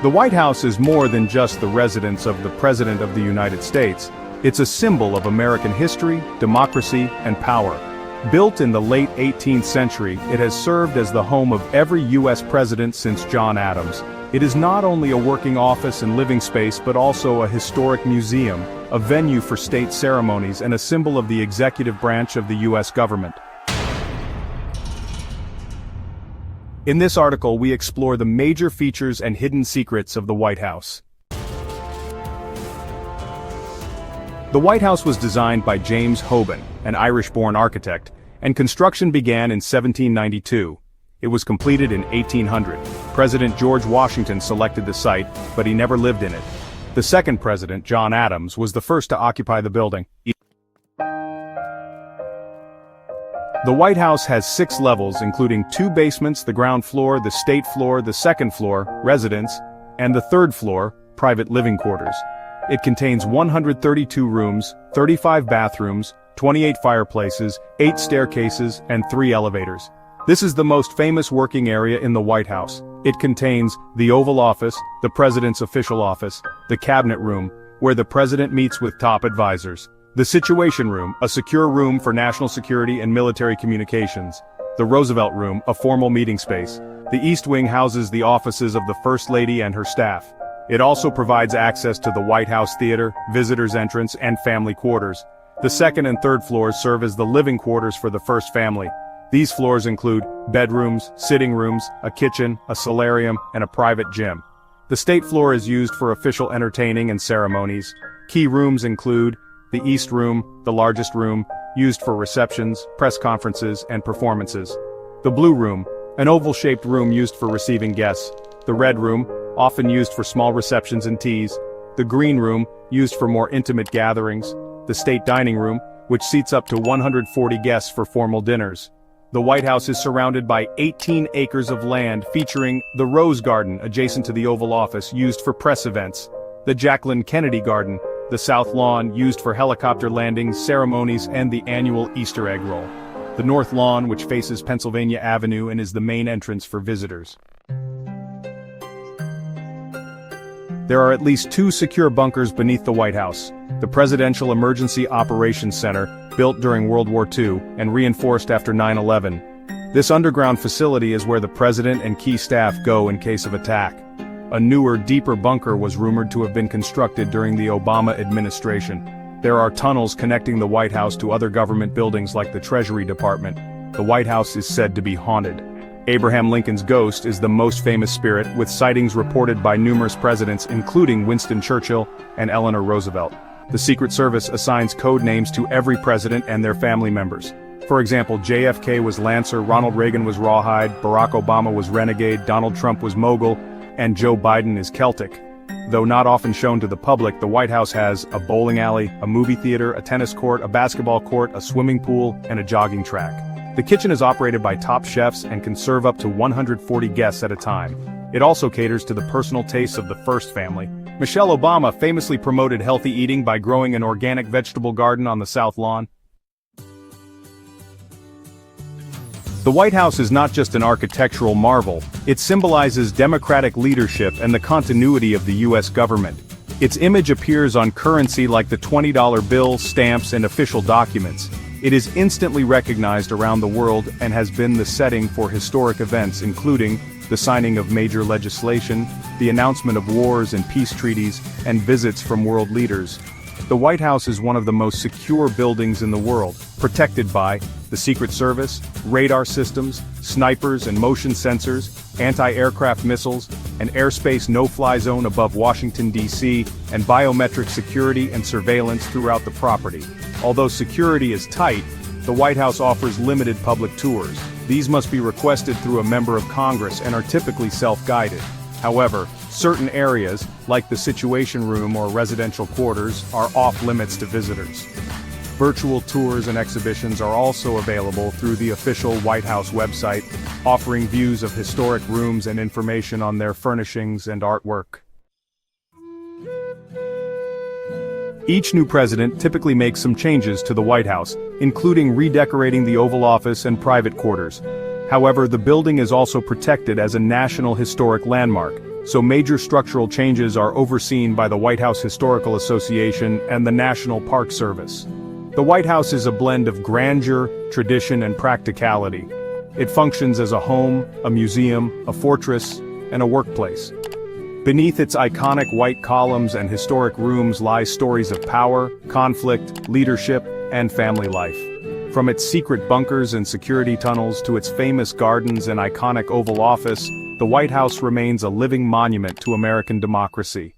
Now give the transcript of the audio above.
The White House is more than just the residence of the President of the United States. It's a symbol of American history, democracy, and power. Built in the late 18th century, it has served as the home of every U.S. president since John Adams. It is not only a working office and living space but also a historic museum, a venue for state ceremonies and a symbol of the executive branch of the U.S. government. In this article we explore the major features and hidden secrets of the White House. The White House was designed by James Hoban, an Irish-born architect, and construction began in 1792. It was completed in 1800. President George Washington selected the site, but he never lived in it. The second president, John Adams, was the first to occupy the building. The White House has 6 levels including 2 basements, the ground floor, the state floor, the second floor, residence, and the third floor, private living quarters. It contains 132 rooms, 35 bathrooms, 28 fireplaces, 8 staircases, and 3 elevators. This is the most famous working area in the White House. It contains the Oval Office, the President's official office, the Cabinet Room, where the President meets with top advisors, the Situation Room, a secure room for national security and military communications, the Roosevelt Room, a formal meeting space. The East Wing houses the offices of the First Lady and her staff. It also provides access to the White House Theater, visitors' entrance, and family quarters. The second and third floors serve as the living quarters for the first family. These floors include bedrooms, sitting rooms, a kitchen, a solarium, and a private gym. The state floor is used for official entertaining and ceremonies. Key rooms include the East Room, the largest room, used for receptions, press conferences, and performances. The Blue Room, an oval-shaped room used for receiving guests. The Red Room, often used for small receptions and teas. The Green Room, used for more intimate gatherings. The State Dining Room, which seats up to 140 guests for formal dinners. The White House is surrounded by 18 acres of land featuring the Rose Garden adjacent to the Oval Office used for press events, the Jacqueline Kennedy Garden, the South Lawn used for helicopter landings, ceremonies, and the annual Easter egg roll. The North Lawn, which faces Pennsylvania Avenue and is the main entrance for visitors. There are at least 2 secure bunkers beneath the White House. The Presidential Emergency Operations Center, built during World War II and reinforced after 9/11. This underground facility is where the President and key staff go in case of attack. A newer, deeper bunker was rumored to have been constructed during the Obama administration. There are tunnels connecting the White House to other government buildings like the Treasury Department. The White House is said to be haunted. Abraham Lincoln's ghost is the most famous spirit, with sightings reported by numerous presidents including Winston Churchill and Eleanor Roosevelt. The Secret Service assigns code names to every president and their family members. For example, JFK was Lancer, Ronald Reagan was Rawhide, Barack Obama was Renegade, Donald Trump was Mogul, and Joe Biden is Celtic. Though not often shown to the public, the White House has a bowling alley, a movie theater, a tennis court, a basketball court, a swimming pool, and a jogging track. The kitchen is operated by top chefs and can serve up to 140 guests at a time. It also caters to the personal tastes of the first family. Michelle Obama famously promoted healthy eating by growing an organic vegetable garden on the South Lawn. The White House is not just an architectural marvel, it symbolizes democratic leadership and the continuity of the U.S. government. Its image appears on currency like the $20 bill, stamps, and official documents. It is instantly recognized around the world and has been the setting for historic events including the signing of major legislation, the announcement of wars and peace treaties, and visits from world leaders. The White House is one of the most secure buildings in the world, protected by the Secret Service, radar systems, snipers and motion sensors, anti-aircraft missiles, an airspace no-fly zone above Washington, D.C., and biometric security and surveillance throughout the property. Although security is tight, the White House offers limited public tours. These must be requested through a member of Congress and are typically self-guided. However, certain areas, like the Situation Room or residential quarters, are off-limits to visitors. Virtual tours and exhibitions are also available through the official White House website, offering views of historic rooms and information on their furnishings and artwork. Each new president typically makes some changes to the White House, including redecorating the Oval Office and private quarters. However, the building is also protected as a National Historic Landmark. so major structural changes are overseen by the White House Historical Association and the National Park Service. The White House is a blend of grandeur, tradition, and practicality. It functions as a home, a museum, a fortress, and a workplace. Beneath its iconic white columns and historic rooms lie stories of power, conflict, leadership, and family life. From its secret bunkers and security tunnels to its famous gardens and iconic Oval Office, the White House remains a living monument to American democracy.